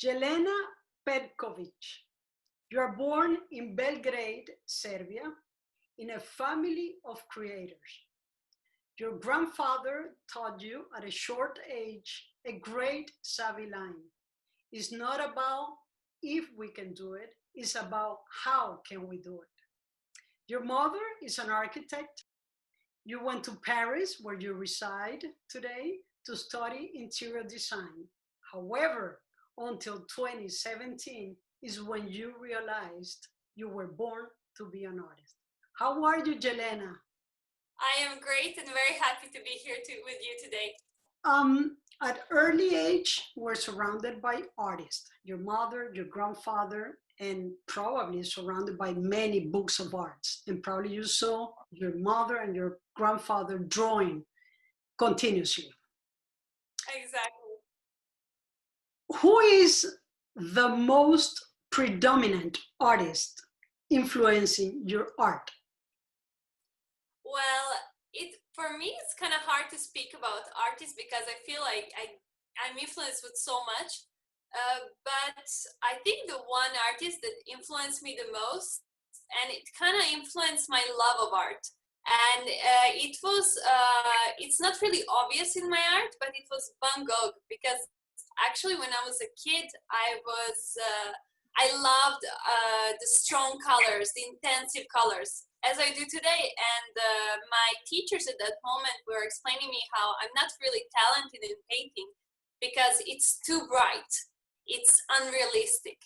Jelena Petkovic, you are born in Belgrade, Serbia, in a family of creators. Your grandfather taught you at a short age a great savvy line. It's not about if we can do it, it's about how can we do it. Your mother is an architect. You went to Paris, where you reside today, to study interior design. However, until 2017 is when you realized you were born to be an artist. How are you, Jelena? I am great and very happy to be here with you today. At early age, we're surrounded by artists. Your mother, your grandfather, and probably surrounded by many books of arts. And probably you saw your mother and your grandfather drawing continuously. Exactly. Who is the most predominant artist influencing your art? Well, for me, it's kind of hard to speak about artists because I feel like I'm influenced with so much. But I think the one artist that influenced me the most, and it kind of influenced my love of art. And it's not really obvious in my art, but it was Van Gogh, because actually when I was a kid, I loved the strong colors, the intensive colors, as I do today. And my teachers at that moment were explaining me how I'm not really talented in painting because it's too bright, it's unrealistic.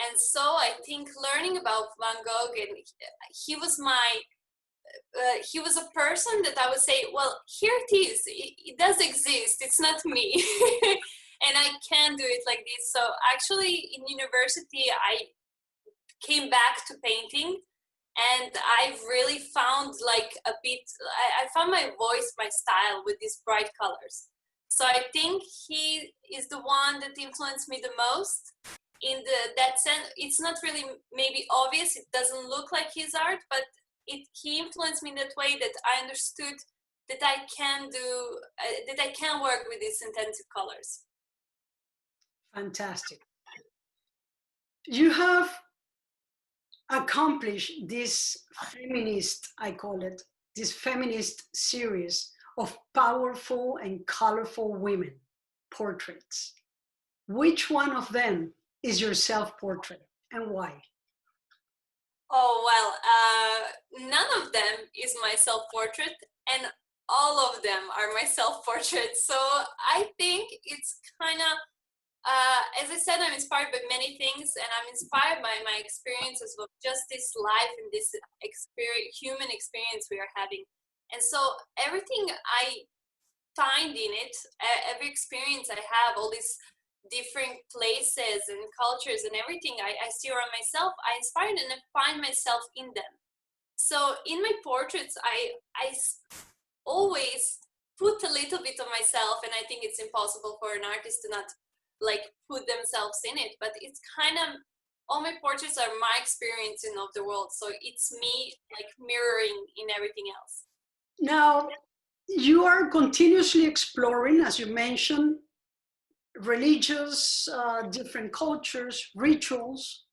And so I think learning about Van Gogh, and he was a person that I would say, well, here it is, it does exist, it's not me. And I can do it like this. So actually in university, I came back to painting, and I really found I found my voice, my style with these bright colors. So I think he is the one that influenced me the most. That sense, it's not really maybe obvious, it doesn't look like his art, but he influenced me in that way that I understood that I can work with these intensive colors. Fantastic. You have accomplished this feminist, I call it, this feminist series of powerful and colorful women portraits. Which one of them is your self-portrait and why? Oh, well, none of them is my self-portrait, and all of them are my self-portrait. So I think it's kind of, as I said, I'm inspired by many things, and I'm inspired by my experiences of just this life and this human experience we are having. And so everything I find in it, every experience I have, all these different places and cultures and everything I see around myself, I inspired and I find myself in them. So in my portraits, I always put a little bit of myself, and I think it's impossible for an artist to not put themselves in it, but it's kind of, all my portraits are my experience of the world. So it's me mirroring in everything else. Now, you are continuously exploring, as you mentioned, religious, different cultures, rituals.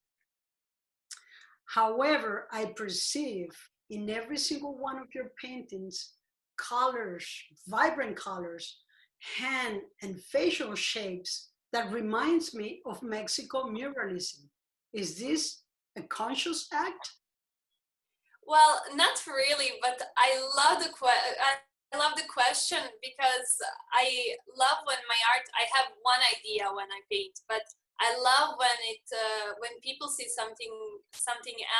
However, I perceive in every single one of your paintings, colors, vibrant colors, hand and facial shapes that reminds me of Mexico muralism. Is this a conscious act? Well, not really, but I love the question, because I love when my art, I have one idea when I paint, but I love when people see something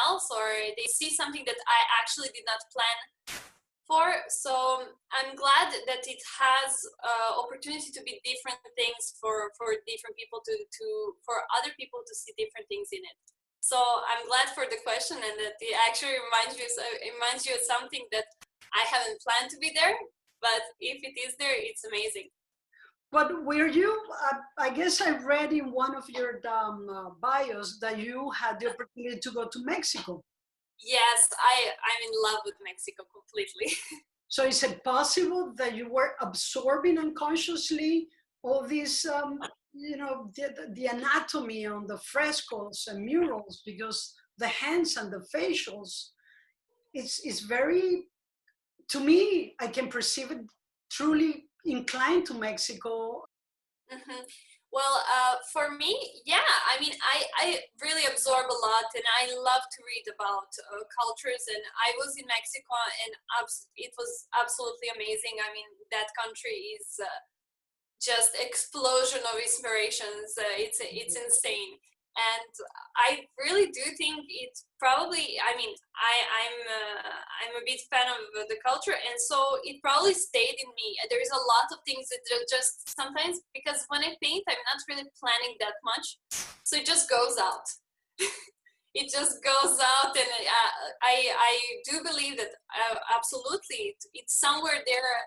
else, or they see something that I actually did not plan for. So I'm glad that it has opportunity to be different things for different people for other people to see different things in it. So I'm glad for the question, and that it actually reminds you of something that I haven't planned to be there, but if it is there, it's amazing. But were you, I guess I read in one of your bios that you had the opportunity to go to Mexico. Yes, I'm in love with Mexico completely. So is it possible that you were absorbing unconsciously all these the anatomy on the frescoes and murals, because the hands and the facials, it's very, to me, I can perceive it truly inclined to Mexico. Mhm. Well, for me, yeah, I mean, I really absorb a lot and I love to read about cultures. And I was in Mexico and it was absolutely amazing. I mean, that country is just explosion of inspirations. It's insane, and I really do think it's probably. I mean, I'm a big fan of the culture, and so it probably stayed in me. There is a lot of things that just sometimes, because when I paint, I'm not really planning that much, so it just goes out. It just goes out, and I do believe that absolutely it's somewhere there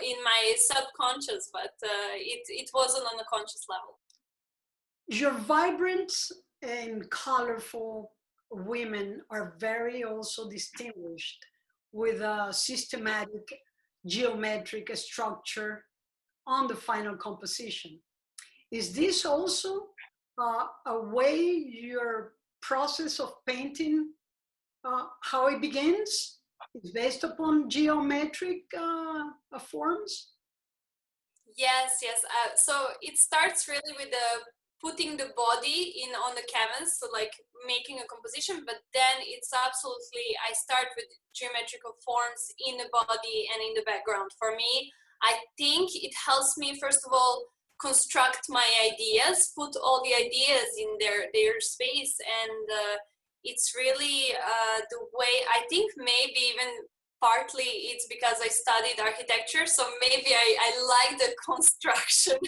in my subconscious, but it wasn't on a conscious level. Your vibrant and colorful women are very also distinguished with a systematic geometric structure on the final composition. Is this also a way your process of painting, how it begins? Is based upon geometric forms? Yes, yes. So it starts really with the putting the body in on the canvas, so like making a composition. But then it's absolutely, I start with geometrical forms in the body and in the background. For me, I think it helps me first of all construct my ideas, put all the ideas in their space, and it's really the way I think maybe even partly it's because I studied architecture, so maybe I like the construction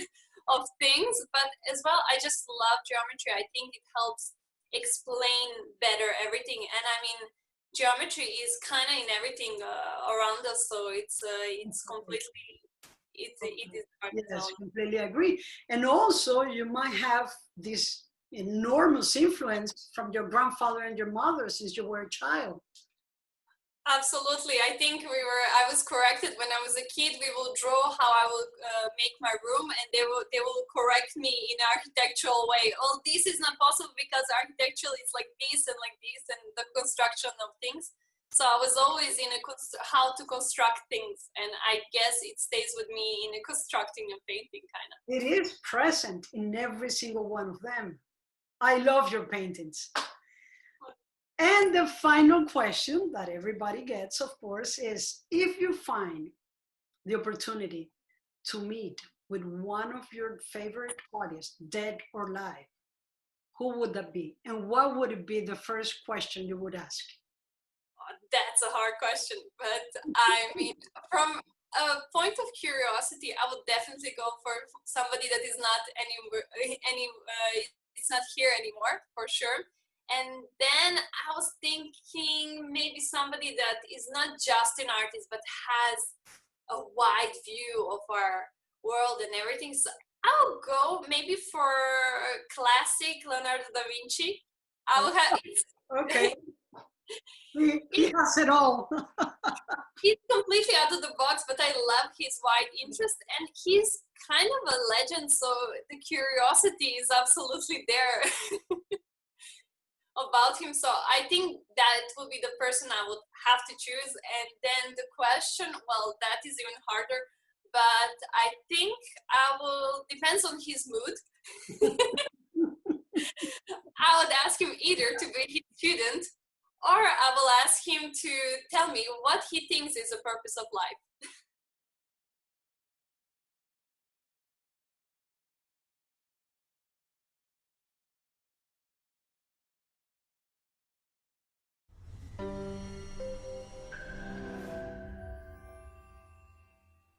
of things, but as well, I just love geometry. I think it helps explain better everything. And I mean, geometry is kind of in everything around us, so it's completely, it is part of Yes, all. completely agree. And also, you might have this enormous influence from your grandfather and your mother since you were a child. Absolutely. I think I was corrected when I was a kid. We will draw how I will make my room, and they will correct me in architectural way. Oh, this is not possible because architectural is like this and the construction of things. So I was always in how to construct things, and I guess it stays with me in a constructing and painting kind of. It is present in every single one of them. I love your paintings. And the final question that everybody gets, of course, is if you find the opportunity to meet with one of your favorite artists, dead or alive, who would that be? And what would it be the first question you would ask? That's a hard question, but I mean, from a point of curiosity, I would definitely go for somebody that is not it's not here anymore, for sure. And then I was thinking maybe somebody that is not just an artist, but has a wide view of our world and everything. So I'll go maybe for classic Leonardo da Vinci. I will have. Okay. He has it all. He's completely out of the box, but I love his wide interest, and he's kind of a legend, so the curiosity is absolutely there about him. So I think that will be the person I would have to choose. And then the question, well, that is even harder, but I think I will, depends on his mood. I would ask him either to be his student, or I will ask him to tell me what he thinks is the purpose of life.